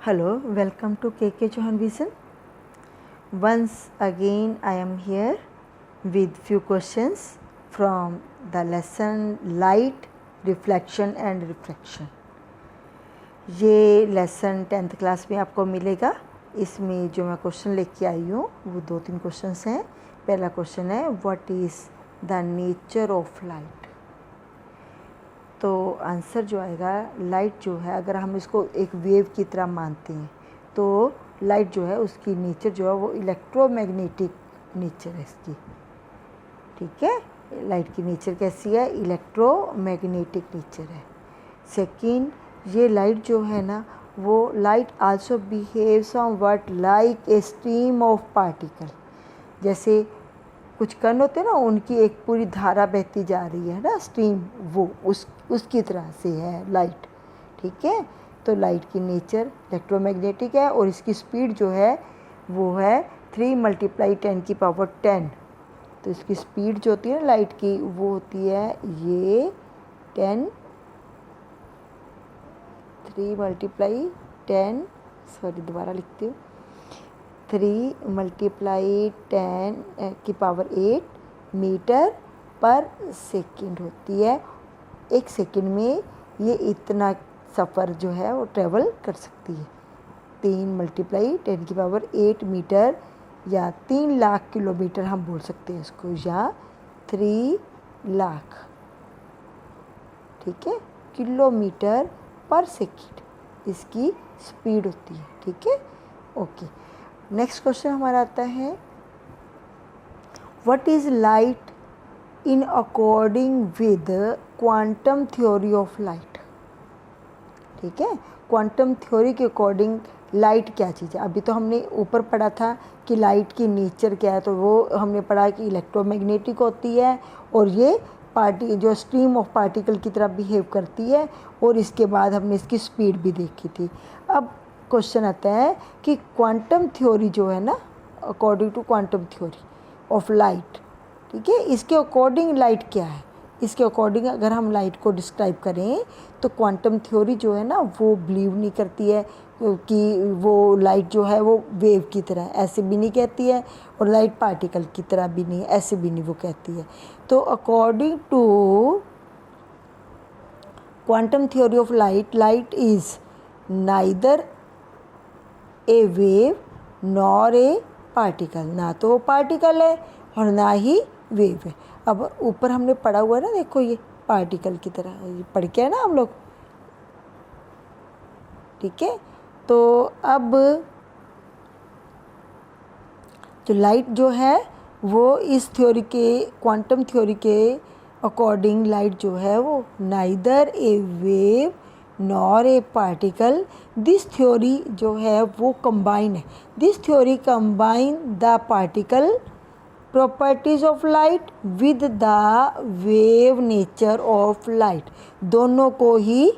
Hello, welcome to KK Chauhan Vision. Once again I am here with few questions from the lesson Light, Reflection and Refraction. ये lesson 10th class में आपको मिलेगा। इसमें जो मैं question लेके आई हूँ वो 2-3 क्वेश्चंस हैं। पहला क्वेश्चन है what is the nature of light. तो आंसर जो आएगा लाइट जो है, अगर हम इसको एक वेव की तरह मानते हैं तो लाइट जो है उसकी नेचर जो है वो इलेक्ट्रोमैग्नेटिक नेचर है इसकी। ठीक है, लाइट की नेचर कैसी है? इलेक्ट्रोमैग्नेटिक नेचर है। सेकंड, ये लाइट जो है ना वो light also behave somewhat like a stream of particle. जैसे कुछ कण होते हैं ना, उनकी एक पूरी धारा बहती जा रही है ना, स्ट्रीम, वो उसकी तरह से है लाइट। ठीक है, तो लाइट की नेचर इलेक्ट्रोमैग्नेटिक है और इसकी स्पीड जो है वो है 3 × 10⁻10। तो इसकी स्पीड जो होती है ना लाइट की वो होती है ये 3 × 10⁻8 मीटर पर सेकंड होती है। एक सेकंड में ये इतना सफ़र जो है वो ट्रेवल कर सकती है। 3 × 10⁸ मीटर या 3 लाख किलोमीटर हम बोल सकते हैं इसको, या 3 लाख, ठीक है, किलोमीटर पर सेकंड इसकी स्पीड होती है। ठीक है, ओके। नेक्स्ट क्वेश्चन हमारा आता है what is light in according with quantum theory of light. ठीक है, क्वांटम थ्योरी के अकॉर्डिंग लाइट क्या चीज़ है। अभी तो हमने ऊपर पढ़ा था कि लाइट की नेचर क्या है, तो वो हमने पढ़ा कि इलेक्ट्रोमैग्नेटिक होती है और ये जो स्ट्रीम ऑफ पार्टिकल की तरह बिहेव करती है, और इसके बाद हमने इसकी स्पीड भी देखी थी। अब क्वेश्चन आता है कि क्वांटम थ्योरी जो है ना, according to quantum theory of light, ठीक है, इसके अकॉर्डिंग लाइट क्या है। इसके अकॉर्डिंग अगर हम लाइट को डिस्क्राइब करें तो क्वांटम थ्योरी जो है ना वो बिलीव नहीं करती है कि वो लाइट जो है वो वेव की तरह, ऐसे भी नहीं कहती है, और लाइट पार्टिकल की तरह भी नहीं, ऐसे भी नहीं वो कहती है। तो according to quantum theory of light, light is neither a wave nor a particle. ना तो वो पार्टिकल है और ना ही वेव है। अब ऊपर हमने पढ़ा हुआ है ना, देखो ये पार्टिकल की तरह पढ़ के है ना हम लोग। ठीक है, तो अब जो लाइट जो है वो इस थ्योरी के, क्वांटम थ्योरी के अकॉर्डिंग लाइट जो है वो neither a wave nor a particle. This theory जो है वो कंबाइन है। This theory combine the particle properties of light with the wave nature of light. दोनों को ही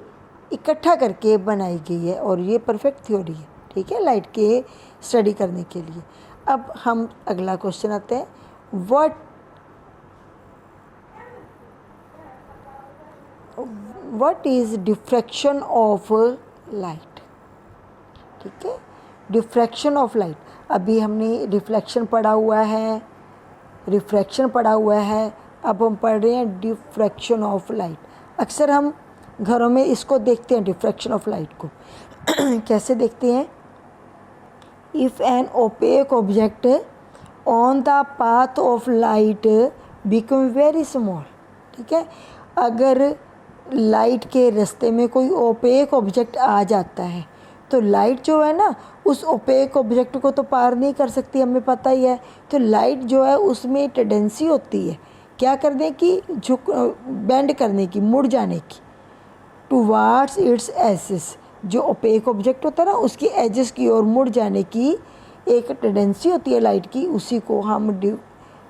इकट्ठा करके बनाई गई है और ये परफेक्ट थ्योरी है। ठीक है, लाइट के स्टडी करने के लिए। अब हम अगला क्वेश्चन आते हैं what is diffraction of light. ठीक है, डिफ्रैक्शन ऑफ लाइट। अभी हमने रिफ्लेक्शन पढ़ा हुआ है, रिफ्रैक्शन पढ़ा हुआ है, अब हम पढ़ रहे हैं डिफ्रैक्शन ऑफ लाइट। अक्सर हम घरों में इसको देखते हैं डिफ्रैक्शन ऑफ लाइट को। कैसे देखते हैं? If an opaque object on the path of light become very small. ठीक है, अगर लाइट के रास्ते में कोई ओपेक ऑब्जेक्ट आ जाता है तो लाइट जो है ना उस ओपेक ऑब्जेक्ट को तो पार नहीं कर सकती, हमें पता ही है। तो लाइट जो है उसमें टेंडेंसी होती है क्या करने की, बेंड करने की, मुड़ जाने की, टुवार्ड्स इट्स एजेस। जो ओपेक ऑब्जेक्ट होता है ना उसकी एजेस की ओर मुड़ जाने की एक टेंडेंसी होती है लाइट की, उसी को हम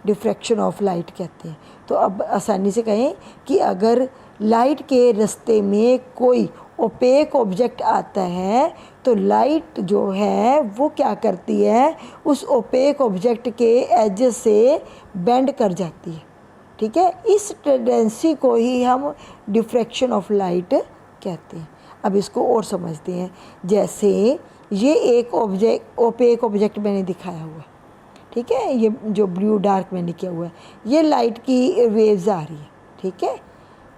डिफ्रैक्शन ऑफ लाइट कहते हैं। तो अब आसानी से कहें कि अगर लाइट के रास्ते में कोई ओपेक ऑब्जेक्ट आता है तो लाइट जो है वो क्या करती है, उस ओपेक ऑब्जेक्ट के एजेस से बेंड कर जाती है। ठीक है, इस टेंडेंसी को ही हम डिफ्रैक्शन ऑफ लाइट कहते हैं। अब इसको और समझते हैं। जैसे ये एक ऑब्जेक्ट, ओपेक ऑब्जेक्ट मैंने दिखाया हुआ है, ठीक है, ये जो ब्लू डार्क मैंने किया हुआ है, ये लाइट की वेव्स आ रही है, ठीक है,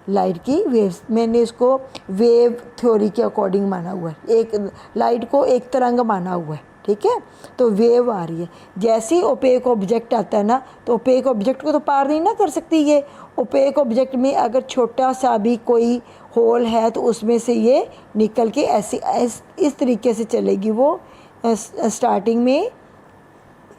लाइट की वेव्स। मैंने इसको वेव थ्योरी के अकॉर्डिंग माना हुआ है, एक लाइट को एक तरंग माना हुआ है, ठीक है, तो वेव आ रही है। जैसे ही ओपेक ऑब्जेक्ट आता है ना, तो ओपेक ऑब्जेक्ट को तो पार नहीं ना कर सकती ये। ओपेक ऑब्जेक्ट में अगर छोटा सा भी कोई होल है तो उसमें से ये निकल के ऐसे इस तरीके से चलेगी वो, स्टार्टिंग में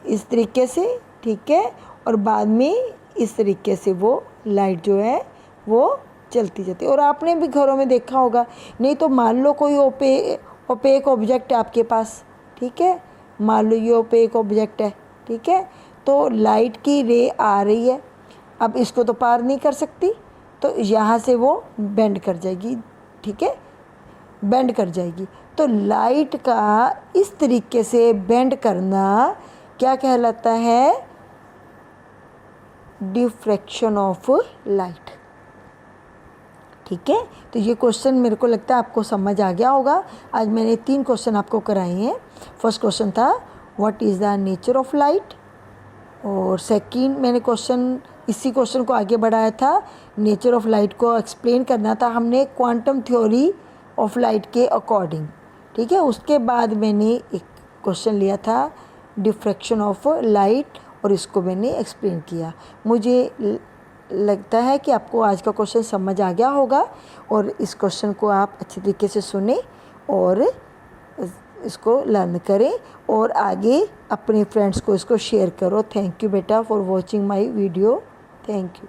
इस तरीके से, ठीक है, और बाद में इस तरीके से वो लाइट जो है वो चलती जाती है। और आपने भी घरों में देखा होगा, नहीं तो मान लो कोई ओपेक ऑब्जेक्ट है आपके पास, ठीक है, मान लो ये ओपेक ऑब्जेक्ट है, ठीक है, तो लाइट की रे आ रही है, अब इसको तो पार नहीं कर सकती, तो यहाँ से वो बेंड कर जाएगी, ठीक है, बेंड कर जाएगी। तो लाइट का इस तरीके से बेंड करना क्या कहलाता है? डिफ्रैक्शन ऑफ लाइट, ठीक है। तो ये क्वेश्चन मेरे को लगता है आपको समझ आ गया होगा। आज मैंने 3 क्वेश्चन आपको कराए हैं। फर्स्ट क्वेश्चन था what is the nature of light, और सेकंड मैंने क्वेश्चन इसी क्वेश्चन को आगे बढ़ाया था, नेचर ऑफ लाइट को एक्सप्लेन करना था हमने क्वांटम थ्योरी ऑफ लाइट के अकॉर्डिंग, ठीक है। उसके बाद मैंने एक क्वेश्चन लिया था डिफ्रैक्शन ऑफ लाइट, और इसको मैंने एक्सप्लेन किया। मुझे लगता है कि आपको आज का क्वेश्चन समझ आ गया होगा, और इस क्वेश्चन को आप अच्छी तरीके से सुने और इसको लर्न करें और आगे अपने फ्रेंड्स को इसको शेयर करो। थैंक यू बेटा for watching my video. Thank you.